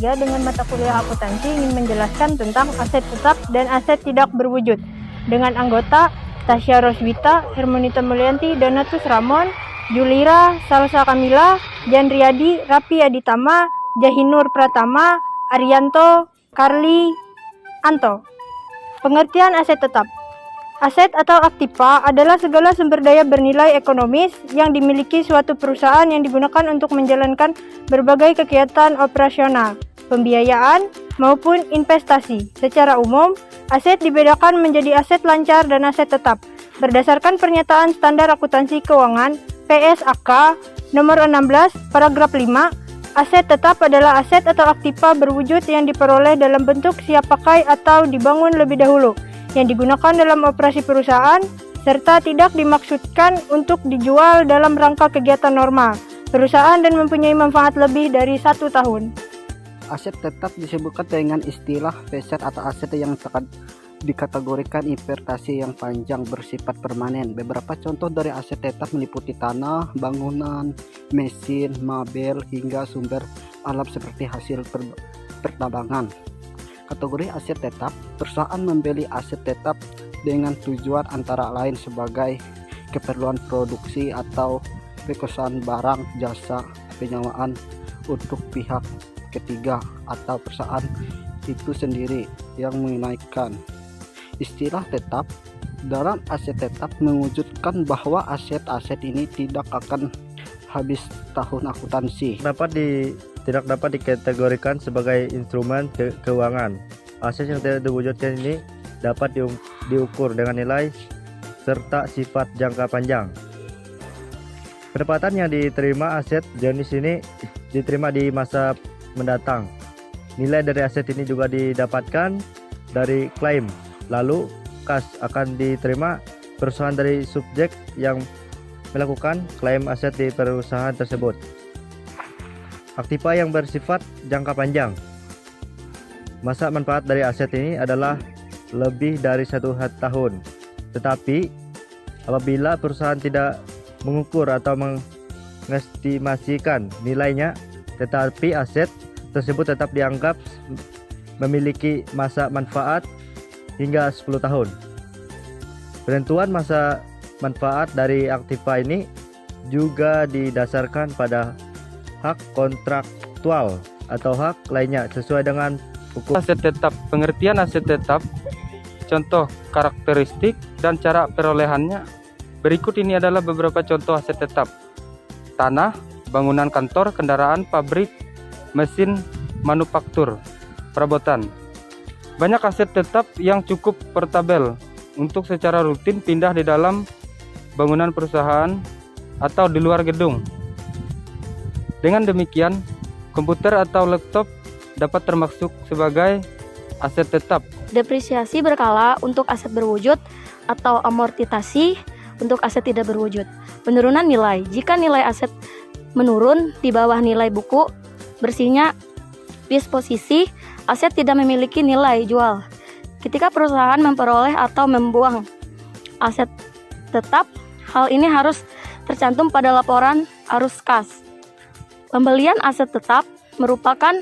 3 dengan mata kuliah akuntansi ingin menjelaskan tentang aset tetap dan aset tidak berwujud dengan anggota Tasya Roswita, Hermonita Mulyanti, Donatus Ramon, Julira, Salsa Kamila, Jan Riyadi, Rapi Aditama, Jahinur Pratama, Arianto, Karli, Anto. Pengertian aset tetap. Aset atau aktiva adalah segala sumber daya bernilai ekonomis yang dimiliki suatu perusahaan yang digunakan untuk menjalankan berbagai kegiatan operasional, pembiayaan, maupun investasi. Secara umum, aset dibedakan menjadi aset lancar dan aset tetap. Berdasarkan pernyataan standar akuntansi keuangan PSAK nomor 16 paragraf 5, aset tetap adalah aset atau aktiva berwujud yang diperoleh dalam bentuk siap pakai atau dibangun lebih dahulu, yang digunakan dalam operasi perusahaan, serta tidak dimaksudkan untuk dijual dalam rangka kegiatan normal perusahaan dan mempunyai manfaat lebih dari 1 tahun. Aset tetap disebutkan dengan istilah peset atau aset yang dikategorikan investasi yang panjang bersifat permanen. Beberapa contoh dari aset tetap meliputi tanah, bangunan, mesin, mebel, hingga sumber alam seperti hasil pertambangan. Kategori aset tetap, perusahaan membeli aset tetap dengan tujuan antara lain sebagai keperluan produksi atau pemesanan barang, jasa, penyewaan untuk pihak ketiga atau perusahaan itu sendiri yang menunaikan. Istilah tetap dalam aset tetap mewujudkan bahwa aset-aset ini tidak akan habis tahun akuntansi. Tidak dapat dikategorikan sebagai instrumen keuangan. Aset yang tidak diwujudkan ini dapat diukur dengan nilai serta sifat jangka panjang. Pendapatan yang diterima aset jenis ini diterima di masa mendatang. Nilai dari aset ini juga didapatkan dari klaim. Lalu kas akan diterima perusahaan dari subjek yang melakukan klaim aset di perusahaan tersebut. Aktiva yang bersifat jangka panjang. Masa manfaat dari aset ini adalah lebih dari 1 tahun. Tetapi apabila perusahaan tidak mengukur atau mengestimasikan nilainya, tetapi aset tersebut tetap dianggap memiliki masa manfaat hingga 10 tahun. Penentuan masa manfaat dari aktiva ini juga didasarkan pada hak kontraktual atau hak lainnya sesuai dengan hukum. Aset tetap. Pengertian aset tetap, contoh, karakteristik, dan cara perolehannya. Berikut ini adalah beberapa contoh aset tetap. Tanah, bangunan kantor, kendaraan, pabrik, mesin, manufaktur, perabotan. Banyak aset tetap yang cukup portabel untuk secara rutin pindah di dalam bangunan perusahaan atau di luar gedung. Dengan demikian, komputer atau laptop dapat termasuk sebagai aset tetap. Depresiasi berkala untuk aset berwujud atau amortisasi untuk aset tidak berwujud. Penurunan nilai. Jika nilai aset menurun di bawah nilai buku bersihnya disposisi, aset tidak memiliki nilai jual. Ketika perusahaan memperoleh atau membuang aset tetap, hal ini harus tercantum pada laporan arus kas. Pembelian aset tetap merupakan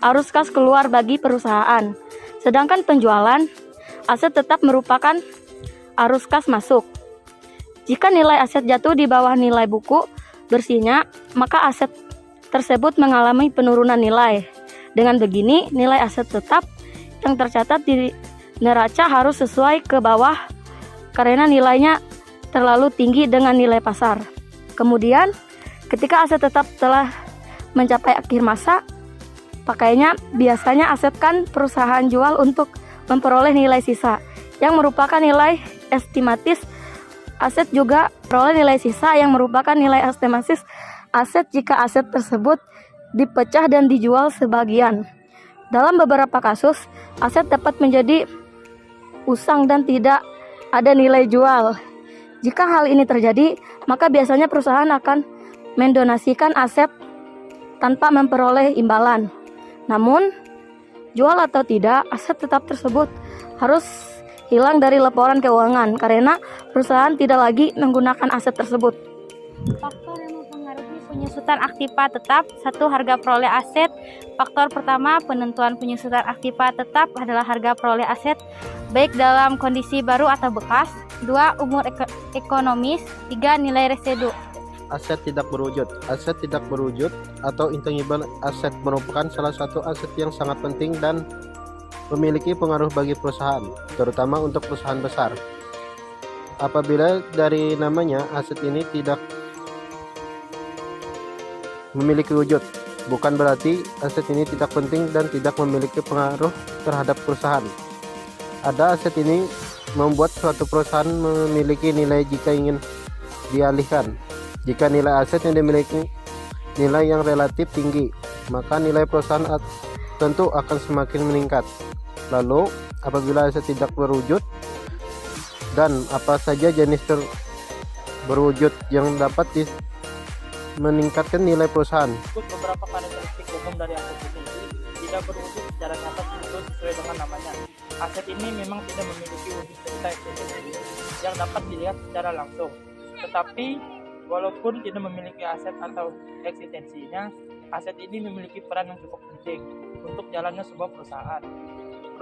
arus kas keluar bagi perusahaan, sedangkan penjualan aset tetap merupakan arus kas masuk. Jika nilai aset jatuh di bawah nilai buku bersihnya, maka aset tersebut mengalami penurunan nilai. Dengan begini, nilai aset tetap yang tercatat di neraca harus sesuai ke bawah karena nilainya terlalu tinggi dengan nilai pasar. Kemudian, ketika aset tetap telah mencapai akhir masa pakainya, biasanya aset kan perusahaan jual untuk memperoleh nilai sisa yang merupakan nilai estimatis. Aset juga peroleh nilai sisa yang merupakan nilai estimatis aset jika aset tersebut dipecah dan dijual sebagian. Dalam beberapa kasus, aset dapat menjadi usang dan tidak ada nilai jual. Jika hal ini terjadi, maka biasanya perusahaan akan mendonasikan aset tanpa memperoleh imbalan. Namun, jual atau tidak, aset tetap tersebut harus hilang dari laporan keuangan karena perusahaan tidak lagi menggunakan aset tersebut. Faktor yang mempengaruhi Penyusutan aktiva tetap. 1. Harga peroleh aset. Faktor pertama penentuan penyusutan aktiva tetap adalah harga peroleh aset baik dalam kondisi baru atau bekas. 2. Umur ekonomis. 3. Nilai residu. Aset tidak berwujud. Aset tidak berwujud atau intangible aset merupakan salah satu aset yang sangat penting dan memiliki pengaruh bagi perusahaan, terutama untuk perusahaan besar. Apabila dari namanya aset ini tidak memiliki wujud, bukan berarti aset ini tidak penting dan tidak memiliki pengaruh terhadap perusahaan. Ada aset ini membuat suatu perusahaan memiliki nilai jika ingin dialihkan. Jika nilai aset yang dimiliki nilai yang relatif tinggi, maka nilai perusahaan tentu akan semakin meningkat. Lalu, apabila aset tidak berwujud, dan apa saja jenis berwujud yang dapat meningkatkan nilai perusahaan. Beberapa karakteristik umum dari aset ini tidak berwujud secara nyata tentu sesuai dengan namanya. Aset ini memang tidak memiliki wujud serta eksistensi yang dapat dilihat secara langsung. Tetapi walaupun tidak memiliki aset atau eksistensinya, aset ini memiliki peran yang cukup penting untuk jalannya sebuah perusahaan.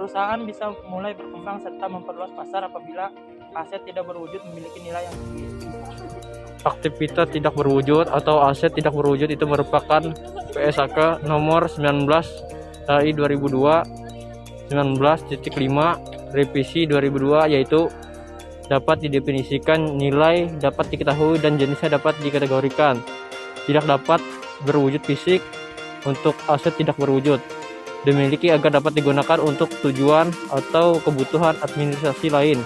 Perusahaan bisa mulai berkembang serta memperluas pasar apabila aset tidak berwujud memiliki nilai yang tinggi. Aktivitas tidak berwujud atau aset tidak berwujud itu merupakan PSAK nomor 19 TAI 2002 19.5 revisi 2002, yaitu dapat didefinisikan nilai dapat diketahui dan jenisnya dapat dikategorikan. Tidak dapat berwujud fisik untuk aset tidak berwujud, dimiliki agar dapat digunakan untuk tujuan atau kebutuhan administrasi lain.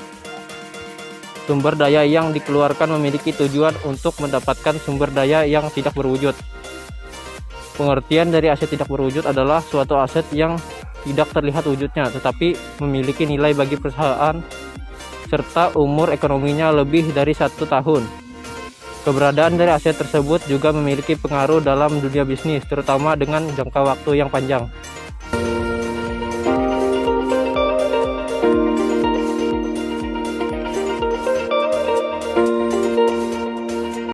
Sumber daya yang dikeluarkan memiliki tujuan untuk mendapatkan sumber daya yang tidak berwujud. Pengertian dari aset tidak berwujud adalah suatu aset yang tidak terlihat wujudnya tetapi memiliki nilai bagi perusahaan serta umur ekonominya lebih dari 1 tahun. Keberadaan dari aset tersebut juga memiliki pengaruh dalam dunia bisnis, terutama dengan jangka waktu yang panjang.